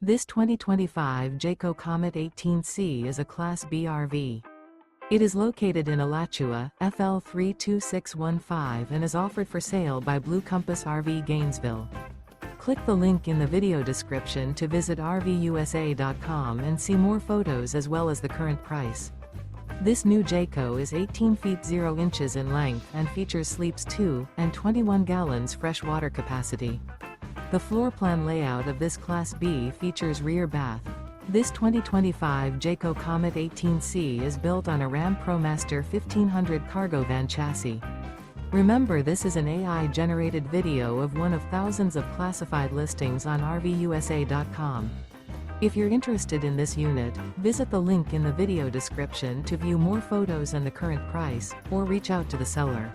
This 2025 Jayco Comet 18C is a Class B RV. It is located in Alachua, FL 32615 and is offered for sale by Blue Compass RV Gainesville. Click the link in the video description to visit RVUSA.com and see more photos as well as the current price. This new Jayco is 18 feet 0 inches in length and features sleeps 2 and 21 gallons fresh water capacity. The floor plan layout of this Class B features rear bath. This 2025 Jayco Comet 18C is built on a RAM ProMaster 1500 cargo van chassis. Remember, this is an AI-generated video of one of thousands of classified listings on RVUSA.com. If you're interested in this unit, visit the link in the video description to view more photos and the current price, or reach out to the seller.